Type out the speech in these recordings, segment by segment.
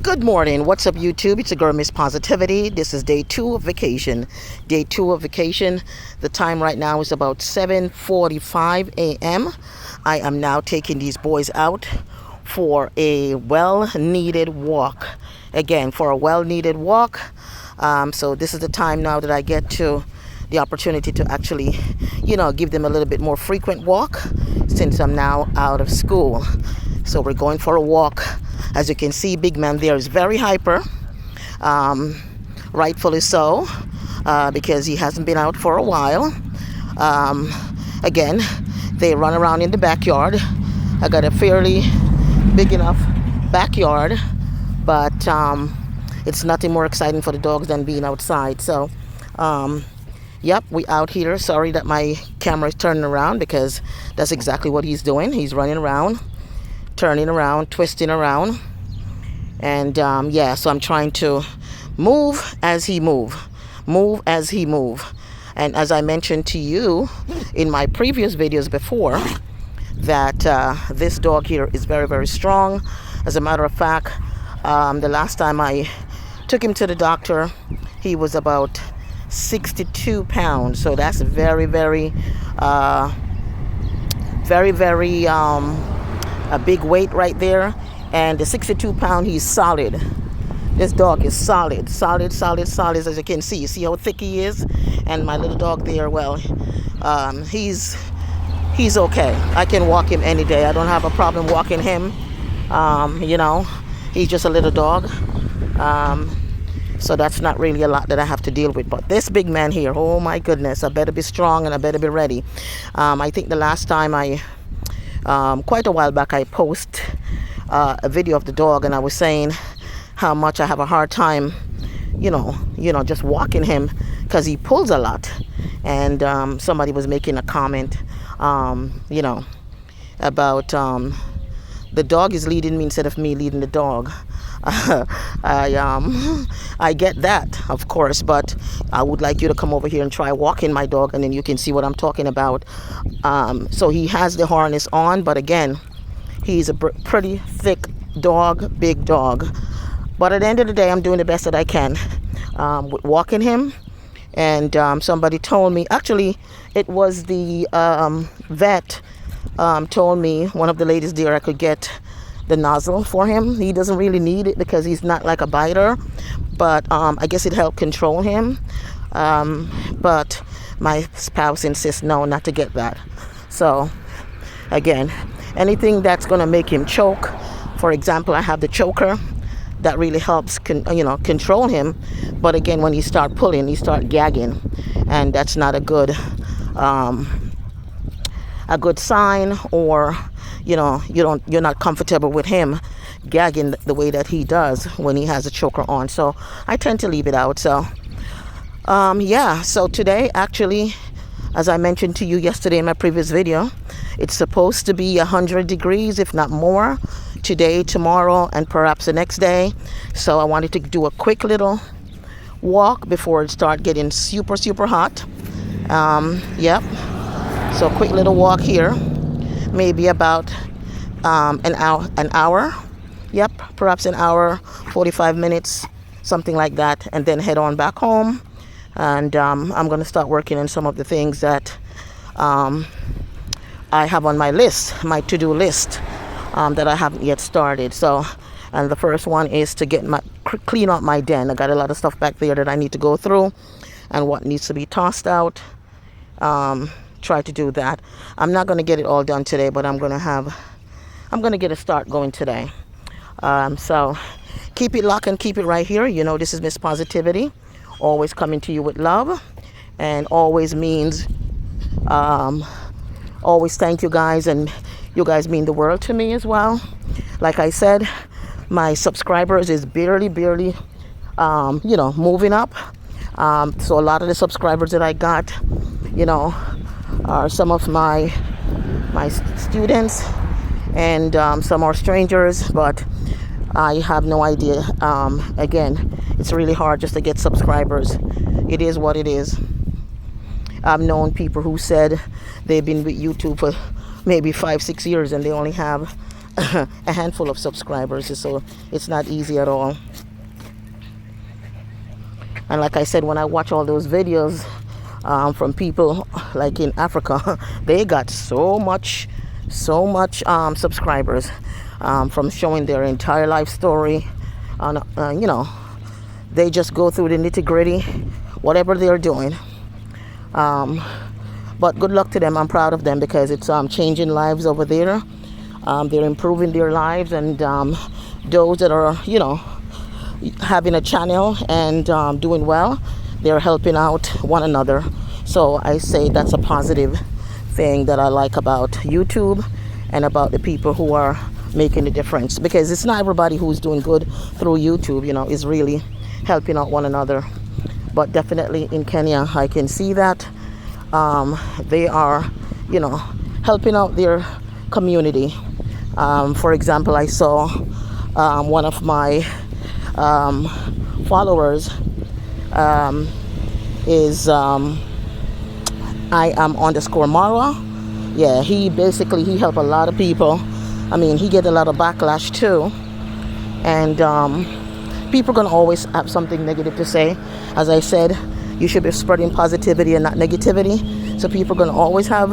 Good morning. What's up, YouTube? It's your girl, Miss Positivity. This is day 2 of vacation. Day 2 of vacation. The time right now is about 7:45 a.m. I am now taking these boys out for a well-needed walk. Again, for a well-needed walk. So this is the time now that I get to the opportunity to actually, give them a little bit more frequent walk since I'm now out of school. So we're going for a walk. As you can see, big man there is very hyper, rightfully so, because he hasn't been out for a while. Again, they run around in the backyard. I got a fairly big enough backyard, but it's nothing more exciting for the dogs than being outside. So, yep, we out here. Sorry that my camera is turning around, because that's exactly what he's doing. He's running around, turning around, twisting around. And so I'm trying to move as he move. And as I mentioned to you in my previous videos before, that this dog here is very, very strong. As a matter of fact, the last time I took him to the doctor, he was about 62 pounds. So that's very, very, a big weight right there. And the 62 pound, he's solid. This dog is solid, as you can see. You see how thick he is? And my little dog there, well, he's okay. I can walk him any day. I don't have a problem walking him. He's just a little dog. So that's not really a lot that I have to deal with. But this big man here, oh my goodness, I better be strong and I better be ready. I think the last time quite a while back, I posted a video of the dog, and I was saying how much I have a hard time, just walking him, because he pulls a lot. And somebody was making a comment, about the dog is leading me instead of me leading the dog. I get that, of course, but I would like you to come over here and try walking my dog, and then you can see what I'm talking about. So he has the harness on, but again, he's a pretty thick dog, big dog. But at the end of the day, I'm doing the best that I can with walking him. And somebody told me, actually, it was the vet told me, one of the ladies there, I could get the nozzle for him. He doesn't really need it because he's not like a biter, but I guess it helped control him. But my spouse insists no, not to get that. So again, anything that's going to make him choke. For example, I have the choker that really helps control him. But again, when you start pulling, you start gagging, and that's not a good sign, or you're not comfortable with him gagging the way that he does when he has a choker on. So I tend to leave it out. So so today, actually, as I mentioned to you yesterday in my previous video, it's supposed to be 100 degrees, if not more, today, tomorrow, and perhaps the next day. So I wanted to do a quick little walk before it starts getting super, super hot. So a quick little walk here, maybe about an hour. Yep, perhaps an hour, 45 minutes, something like that, and then head on back home. And I'm going to start working on some of the things that I have on my list, my to-do list, that I haven't yet started. So, and the first one is to clean up my den. I got a lot of stuff back there that I need to go through, and what needs to be tossed out. Try to do that. I'm not going to get it all done today, but I'm going to get a start going today. So keep it locked and keep it right here. This is Miss Positivity, always coming to you with love, and always means always thank you guys, and you guys mean the world to me as well. Like I said, my subscribers is barely moving up. So a lot of the subscribers that I got, are some of my students, and some are strangers, but I have no idea. Again, it's really hard just to get subscribers. It is what it is. I've known people who said they've been with YouTube for maybe 5-6 years, and they only have a handful of subscribers, so it's not easy at all. And like I said, when I watch all those videos from people like in Africa, they got so much subscribers from showing their entire life story. You know, they just go through the nitty gritty, whatever they're doing. But good luck to them. I'm proud of them because it's changing lives over there. They're improving their lives, and those that are, you know, having a channel and doing well, they're helping out one another. So I say that's a positive thing that I like about YouTube and about the people who are making a difference, because it's not everybody who's doing good through YouTube, you know, is really helping out one another. But definitely in Kenya, I can see that they are, you know, helping out their community. For example, I saw one of my followers is I am underscore Marwa. Yeah, he helped a lot of people. I mean, he get a lot of backlash too, and people are gonna always have something negative to say. As I said, you should be spreading positivity and not negativity. So people are gonna always have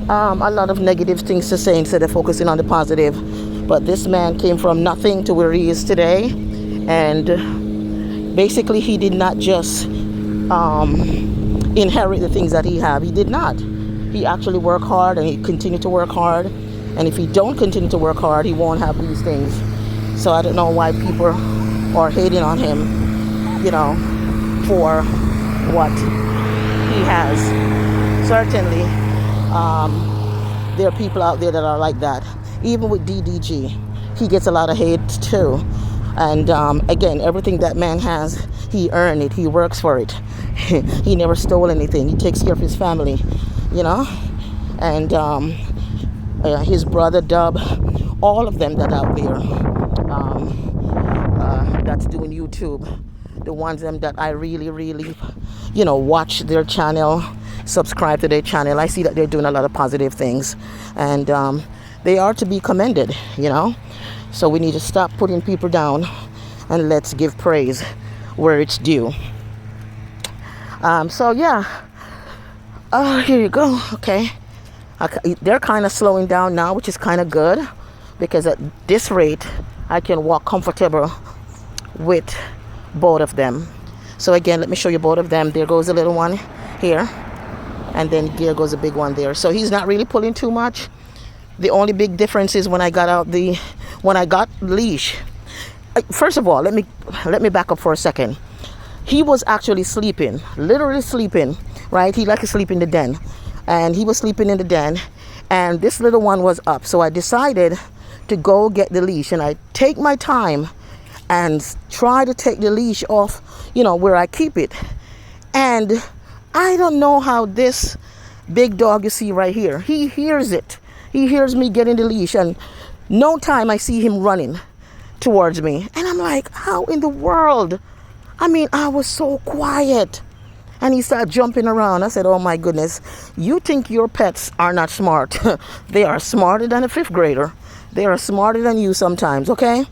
a lot of negative things to say instead of focusing on the positive. But this man came from nothing to where he is today, and basically he did not just inherit the things that he have. He did not. He actually worked hard, and he continued to work hard. And if he don't continue to work hard, he won't have these things. So I don't know why people are hating on him, you know, for what he has. Certainly, there are people out there that are like that. Even with DDG, he gets a lot of hate too. And again, everything that man has, he earned it. He works for it. He never stole anything. He takes care of his family, you know. And his brother Dub, all of them that out there that's doing YouTube, the ones that I really, you know, watch their channel, subscribe to their channel. I see that they're doing a lot of positive things, and they are to be commended, you know. So we need to stop putting people down, and let's give praise where it's due. So yeah, here you go. Okay, they're kind of slowing down now, which is kind of good, because at this rate I can walk comfortable with both of them. So again, let me show you both of them. There goes a little one here, and then there goes a big one there. So he's not really pulling too much. The only big difference is when I got leash. First of all, let me back up for a second. He was actually sleeping, literally sleeping, right? He likes to sleep in the den, and he was sleeping in the den, and this little one was up. So I decided to go get the leash, and I take my time and try to take the leash off, you know, where I keep it. And I don't know how this big dog you see right here, he hears it. He hears me getting the leash, and no time I see him running towards me. And I'm like, how in the world? I mean, I was so quiet. And he started jumping around. I said, oh my goodness, you think your pets are not smart. They are smarter than a 5th grader. They are smarter than you sometimes, okay?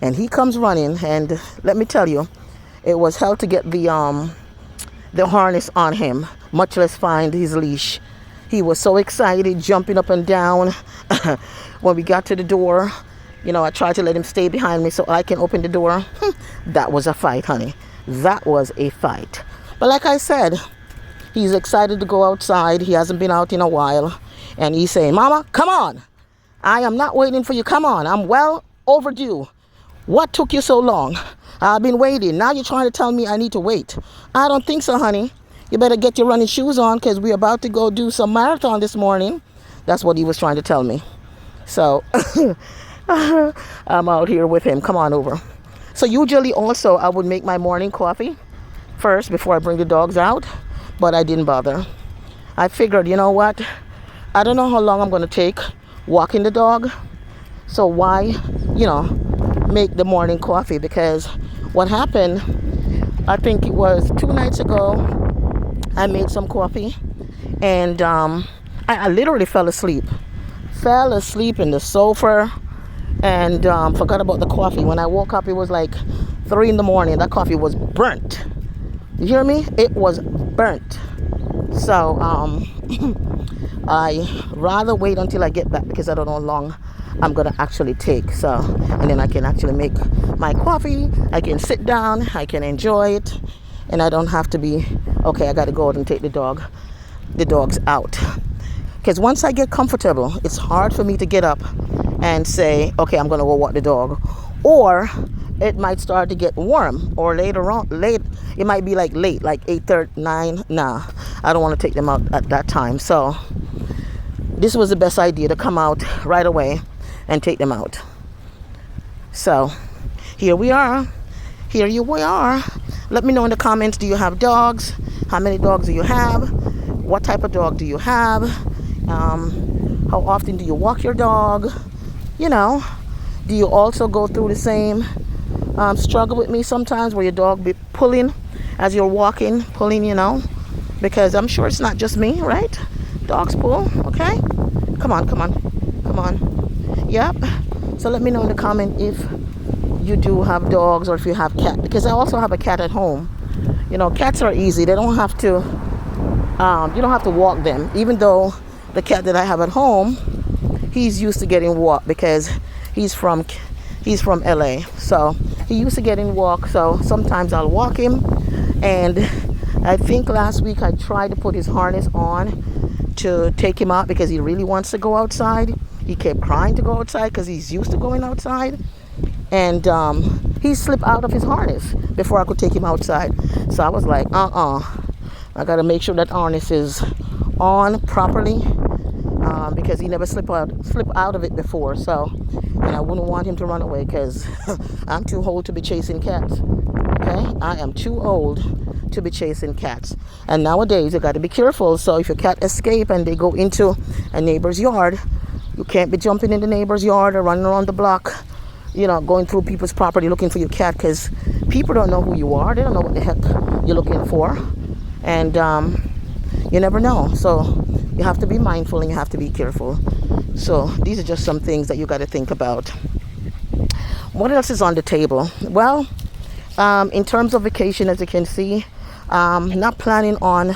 And he comes running, and let me tell you, it was hell to get the harness on him, much less find his leash. He was so excited, jumping up and down. When we got to the door, you know, I tried to let him stay behind me so I can open the door. That was a fight, honey. That was a fight. But like I said, he's excited to go outside. He hasn't been out in a while. And he's saying, Mama, come on. I am not waiting for you. Come on. I'm well overdue. What took you so long? I've been waiting. Now you're trying to tell me I need to wait. I don't think so, honey. You better get your running shoes on, because we're about to go do some marathon this morning. That's what he was trying to tell me. So I'm out here with him. Come on over. So usually also I would make my morning coffee first before I bring the dogs out, but I didn't bother. I figured, you know what? I don't know how long I'm going to take walking the dog. So why, you know, make the morning coffee? Because what happened, I think it was 2 nights ago, I made some coffee, and I literally fell asleep fell asleep in the sofa and forgot about the coffee. When I woke up, it was like 3 in the morning. That coffee was burnt. You hear me? It was burnt. So I rather wait until I get back because I don't know how long I'm gonna actually take. So, and then I can actually make my coffee. I can sit down. I can enjoy it, and I don't have to be okay. I got to go out and take the dogs out. Because once I get comfortable, it's hard for me to get up and say, okay, I'm gonna go walk the dog, or it might start to get warm, or later on, it might be like 8:30, 9. Nah, I don't want to take them out at that time. So this was the best idea, to come out right away and take them out. So here we are. We are. Let me know in the comments, do you have dogs? How many dogs do you have? What type of dog do you have? How often do you walk your dog? You know, do you also go through the same struggle with me sometimes, where your dog be pulling as you're walking, you know? Because I'm sure it's not just me, right? Dogs pull, okay? Come on. Yep. So let me know in the comment if you do have dogs, or if you have cat, because I also have a cat at home. You know, cats are easy. They don't have to you don't have to walk them. Even though the cat that I have at home, he's used to getting walked because he's from LA. So he used to getting walked. So sometimes I'll walk him. And I think last week I tried to put his harness on to take him out because he really wants to go outside. He kept crying to go outside because he's used to going outside. And he slipped out of his harness before I could take him outside. So I was like, I got to make sure that harness is on properly, because he never slipped out of it before. So, and I wouldn't want him to run away because I'm too old to be chasing cats. Okay, I am too old to be chasing cats. And nowadays you got to be careful. So if your cat escape and they go into a neighbor's yard, you can't be jumping in the neighbor's yard or running around the block, you know, going through people's property looking for your cat, because people don't know who you are. They don't know what the heck you're looking for. And you never know. So you have to be mindful and you have to be careful. So these are just some things that you got to think about. What else is on the table? Well, in terms of vacation, as you can see, not planning on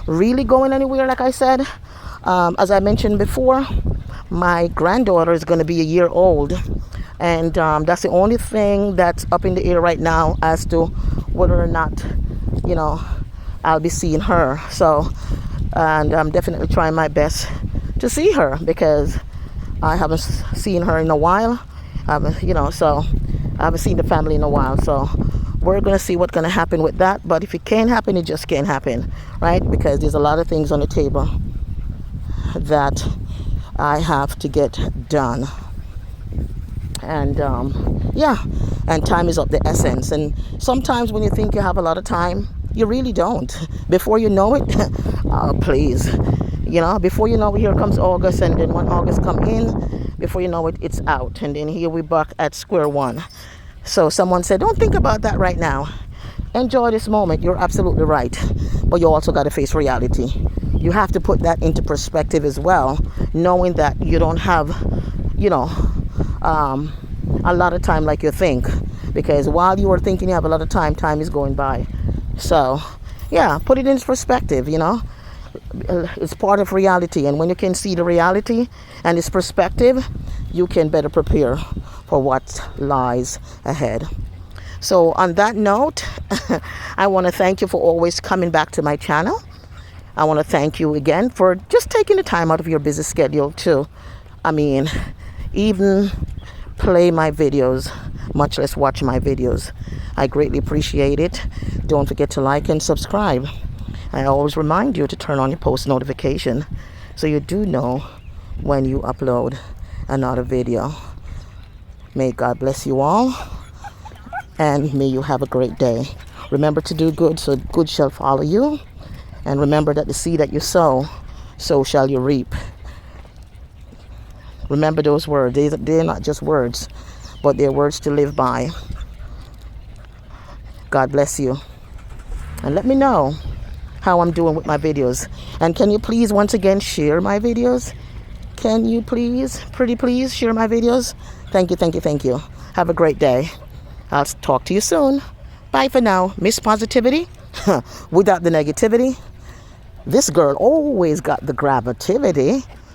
really going anywhere, like I said. As I mentioned before, my granddaughter is going to be a year old. And that's the only thing that's up in the air right now as to whether or not, you know, I'll be seeing her. So, and I'm definitely trying my best to see her because I haven't seen her in a while. You know, so I haven't seen the family in a while. So we're going to see what's going to happen with that. But if it can't happen, it just can't happen, right? Because there's a lot of things on the table that I have to get done. And yeah, and time is of the essence. And sometimes when you think you have a lot of time, you really don't. Before you know it, oh, please, you know, before you know it, here comes August, and then when August come in, before you know it, it's out, and then here we back at square one. So someone said, don't think about that right now. Enjoy this moment. You're absolutely right, but you also got to face reality. You have to put that into perspective as well, knowing that you don't have, you know, a lot of time like you think, because while you are thinking you have a lot of time, time is going by. So yeah, put it in perspective. You know, it's part of reality, and when you can see the reality and its perspective, you can better prepare for what lies ahead. So on that note, I want to thank you for always coming back to my channel. I want to thank you again for just taking the time out of your busy schedule to, even play my videos, much less watch my videos. I greatly appreciate it. Don't forget to like and subscribe. I always remind you to turn on your post notification so you do know when you upload another video. May God bless you all, and may you have a great day. Remember to do good, so good shall follow you. And remember that the seed that you sow, so shall you reap. Remember those words. They're not just words, but they're words to live by. God bless you. And let me know how I'm doing with my videos. And can you please once again share my videos? Can you please, pretty please, share my videos? Thank you, thank you, thank you. Have a great day. I'll talk to you soon. Bye for now. Miss Positivity without the negativity. This girl always got the gravitativity.